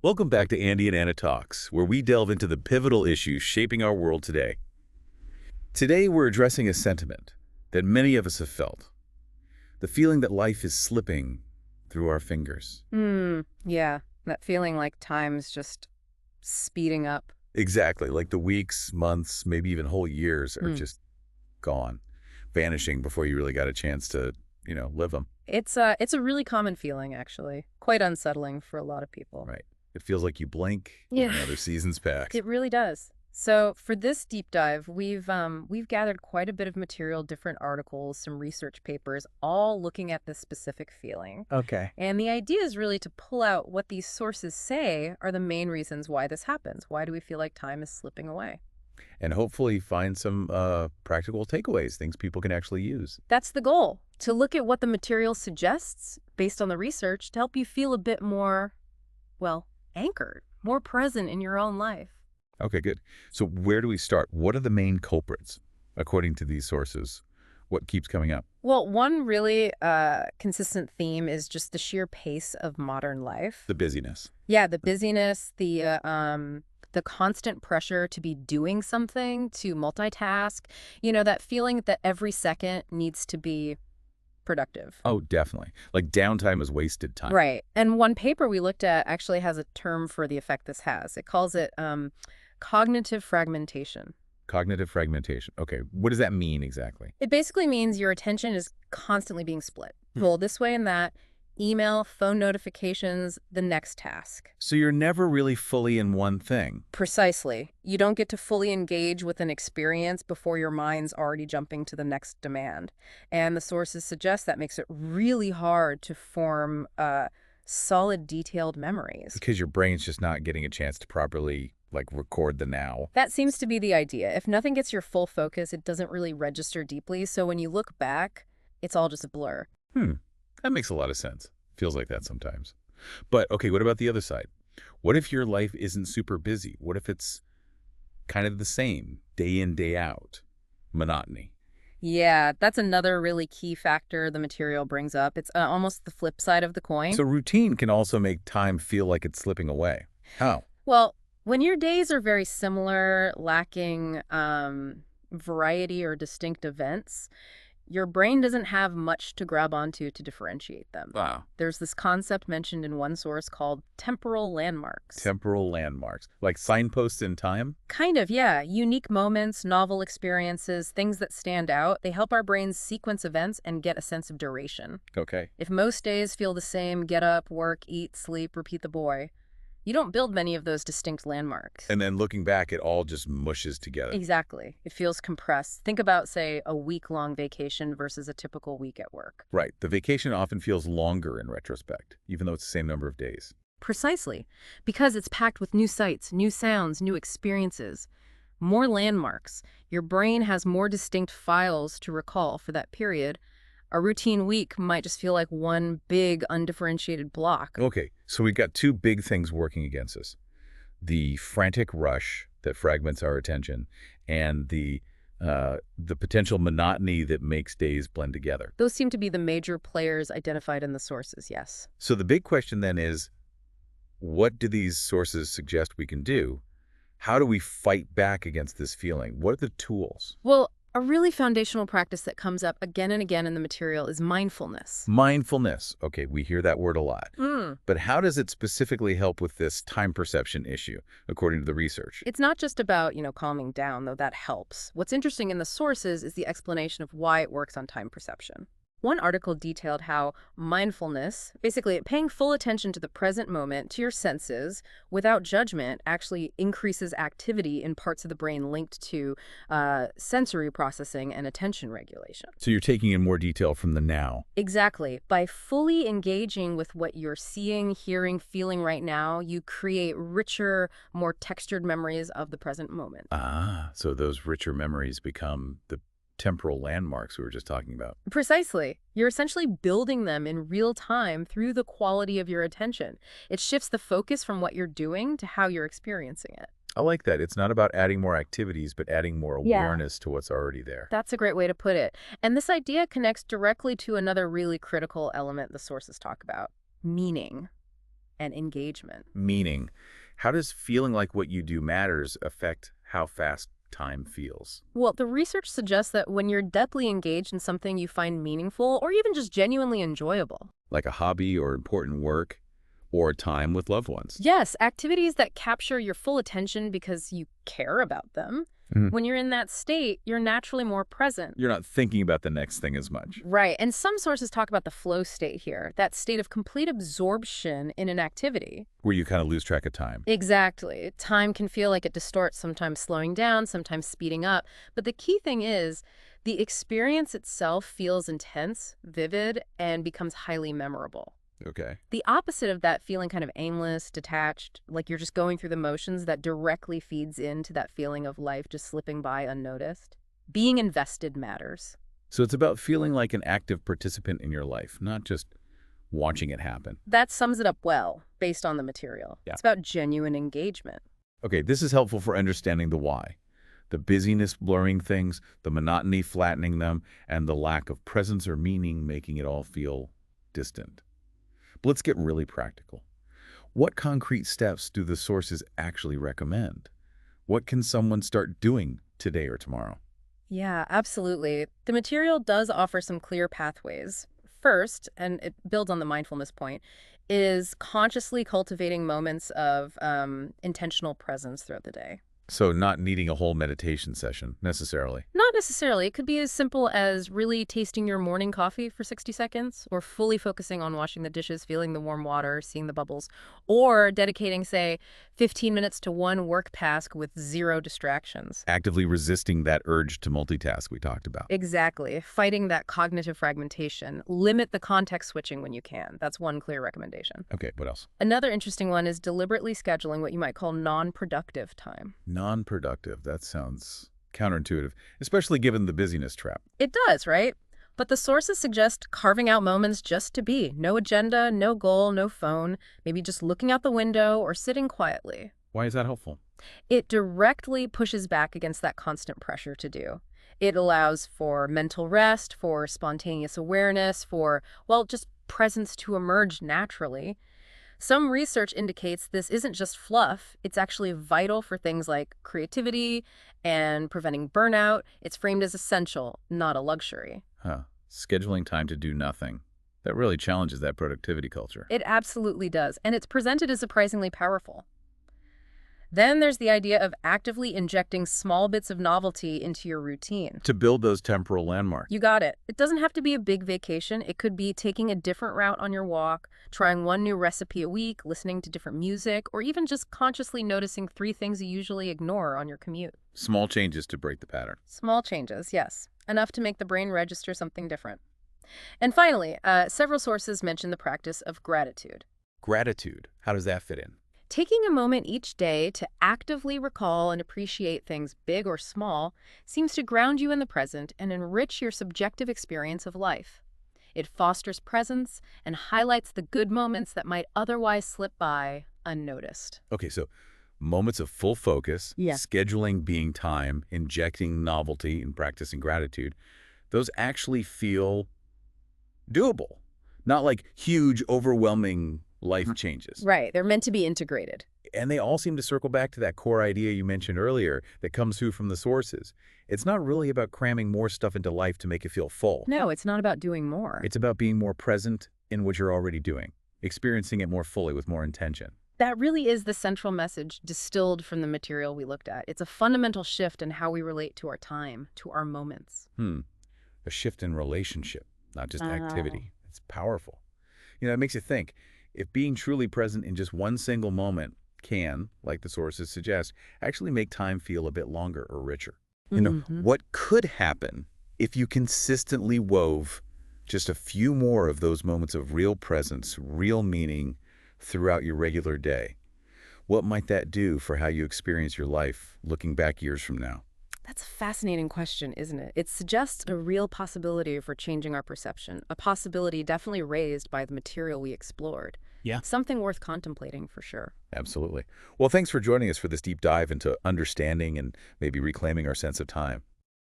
Welcome back to Andy and Anna Talks, where we delve into the pivotal issues shaping our world today. Today, we're addressing a sentiment that many of us have felt, the feeling that life is slipping through our fingers. Yeah, that feeling like time's just speeding up. Exactly, like the weeks, months, maybe even whole years are Mm. just gone, vanishing before you really got a chance to, live them. It's a really common feeling, actually. Quite unsettling for a lot of people. Right. It feels like you blink, Yeah. another season's passed. It really does. So for this deep dive, we've gathered quite a bit of material, different articles, some research papers, all looking at this specific feeling. Okay. And the idea is really to pull out what these sources say are the main reasons why this happens. Why do we feel like time is slipping away? And hopefully find some practical takeaways, things people can actually use. That's the goal, to look at what the material suggests based on the research to help you feel a bit more, well, anchored, more present in your own life. Okay, good. So where do we start? What are the main culprits, according to these sources? What keeps coming up? Well, one really consistent theme is just the sheer pace of modern life. The busyness. Yeah, the busyness, the constant pressure to be doing something, to multitask, that feeling that every second needs to be productive. Oh, definitely. Like downtime is wasted time. Right. And one paper we looked at actually has a term for the effect this has. It calls it cognitive fragmentation. Cognitive fragmentation. Okay, what does that mean exactly? It basically means your attention is constantly being split. Pulled this way and that, email, phone notifications, the next task. So you're never really fully in one thing. Precisely. You don't get to fully engage with an experience before your mind's already jumping to the next demand. And the sources suggest that makes it really hard to form solid, detailed memories. Because your brain's just not getting a chance to properly, record the now. That seems to be the idea. If nothing gets your full focus, it doesn't really register deeply. So when you look back, it's all just a blur. That makes a lot of sense. Feels like that sometimes. But, okay, what about the other side? What if your life isn't super busy? What if it's kind of the same, day in, day out? Monotony. Yeah, that's another really key factor the material brings up. It's almost the flip side of the coin. So routine can also make time feel like it's slipping away. How? Well, when your days are very similar, lacking variety or distinct events, your brain doesn't have much to grab onto to differentiate them. Wow. There's this concept mentioned in one source called temporal landmarks. Temporal landmarks. Like signposts in time? Kind of, yeah. Unique moments, novel experiences, things that stand out. They help our brains sequence events and get a sense of duration. Okay. If most days feel the same, get up, work, eat, sleep, repeat the boy, you don't build many of those distinct landmarks. And then looking back, it all just mushes together. Exactly. It feels compressed. Think about, say, a week-long vacation versus a typical week at work. Right. The vacation often feels longer in retrospect, even though it's the same number of days. Precisely. Because it's packed with new sights, new sounds, new experiences. More landmarks. Your brain has more distinct files to recall for that period. A routine week might just feel like one big, undifferentiated block. Okay, so we've got two big things working against us. The frantic rush that fragments our attention and the potential monotony that makes days blend together. Those seem to be the major players identified in the sources, yes. So the big question then is, what do these sources suggest we can do? How do we fight back against this feeling? What are the tools? Well, a really foundational practice that comes up again and again in the material is mindfulness. Mindfulness. Okay, we hear that word a lot. Mm. But how does it specifically help with this time perception issue, according to the research? It's not just about, calming down, though that helps. What's interesting in the sources is the explanation of why it works on time perception. One article detailed how mindfulness, basically paying full attention to the present moment, to your senses, without judgment, actually increases activity in parts of the brain linked to sensory processing and attention regulation. So you're taking in more detail from the now. Exactly. By fully engaging with what you're seeing, hearing, feeling right now, you create richer, more textured memories of the present moment. Ah, so those richer memories become the temporal landmarks we were just talking about. Precisely. You're essentially building them in real time through the quality of your attention. It shifts the focus from what you're doing to how you're experiencing it. I like that. It's not about adding more activities, but adding more awareness to what's already there. That's a great way to put it. And this idea connects directly to another really critical element the sources talk about: meaning. and engagement. Meaning, how does feeling like what you do matters affect how fast time feels? Well, the research suggests that when you're depthly engaged in something you find meaningful or even just genuinely enjoyable. Like a hobby or important work or time with loved ones? Yes, activities that capture your full attention because you care about them. Mhm. When you're in that state, you're naturally more present. You're not thinking about the next thing as much. Right, and some sources talk about the flow state here, that state of complete absorption in an activity. Where you kind of lose track of time. Exactly. Time can feel like it distorts, sometimes slowing down, sometimes speeding up. But the key thing is, the experience itself feels intense, vivid, and becomes highly memorable. Okay. The opposite of that feeling kind of aimless, detached, like you're just going through the motions, that directly feeds into that feeling of life just slipping by unnoticed. Being invested matters. So it's about feeling like an active participant in your life, not just watching it happen. That sums it up well, based on the material. Yeah. It's about genuine engagement. Okay, this is helpful for understanding the why. The busyness blurring things, the monotony flattening them, and the lack of presence or meaning making it all feel distant. But let's get really practical. What concrete steps do the sources actually recommend? What can someone start doing today or tomorrow? Yeah, absolutely. The material does offer some clear pathways. First, and it builds on the mindfulness point, is consciously cultivating moments of intentional presence throughout the day. So not needing a whole meditation session, necessarily. Not necessarily. It could be as simple as really tasting your morning coffee for 60 seconds, or fully focusing on washing the dishes, feeling the warm water, seeing the bubbles, or dedicating, say, 15 minutes to one work task with zero distractions. Actively resisting that urge to multitask we talked about. Exactly. Fighting that cognitive fragmentation. Limit the context switching when you can. That's one clear recommendation. Okay, what else? Another interesting one is deliberately scheduling what you might call non-productive time. Non-productive. That sounds counterintuitive, especially given the busyness trap. It does, right? But the sources suggest carving out moments just to be. No agenda, no goal, no phone, maybe just looking out the window or sitting quietly. Why is that helpful? It directly pushes back against that constant pressure to do. It allows for mental rest, for spontaneous awareness, for, well, just presence to emerge naturally. Some research indicates this isn't just fluff, it's actually vital for things like creativity and preventing burnout. It's framed as essential, not a luxury. Huh. Scheduling time to do nothing. That really challenges that productivity culture. It absolutely does, and it's presented as surprisingly powerful. Then there's the idea of actively injecting small bits of novelty into your routine. To build those temporal landmarks. You got it. It doesn't have to be a big vacation. It could be taking a different route on your walk, trying one new recipe a week, listening to different music, or even just consciously noticing 3 things you usually ignore on your commute. Small changes to break the pattern. Small changes, yes. Enough to make the brain register something different. And finally, several sources mention the practice of gratitude. Gratitude. How does that fit in? Taking a moment each day to actively recall and appreciate things big or small seems to ground you in the present and enrich your subjective experience of life. It fosters presence and highlights the good moments that might otherwise slip by unnoticed. Okay, so moments of full focus, Yeah. scheduling being time, injecting novelty, and practicing gratitude, those actually feel doable. Not like huge, overwhelming life changes. Right, they're meant to be integrated. And they all seem to circle back to that core idea you mentioned earlier that comes through from the sources. It's not really about cramming more stuff into life to make it feel full. No, it's not about doing more. It's about being more present in what you're already doing, experiencing it more fully with more intention. That really is the central message distilled from the material we looked at. It's a fundamental shift in how we relate to our time, to our moments. A shift in relationship, not just activity. It's powerful. It makes you think. If being truly present in just one single moment can, like the sources suggest, actually make time feel a bit longer or richer. What could happen if you consistently wove just a few more of those moments of real presence, real meaning throughout your regular day? What might that do for how you experience your life looking back years from now? That's a fascinating question, isn't it? It suggests a real possibility for changing our perception, a possibility definitely raised by the material we explored. Yeah. Something worth contemplating for sure. Absolutely. Well, thanks for joining us for this deep dive into understanding and maybe reclaiming our sense of time.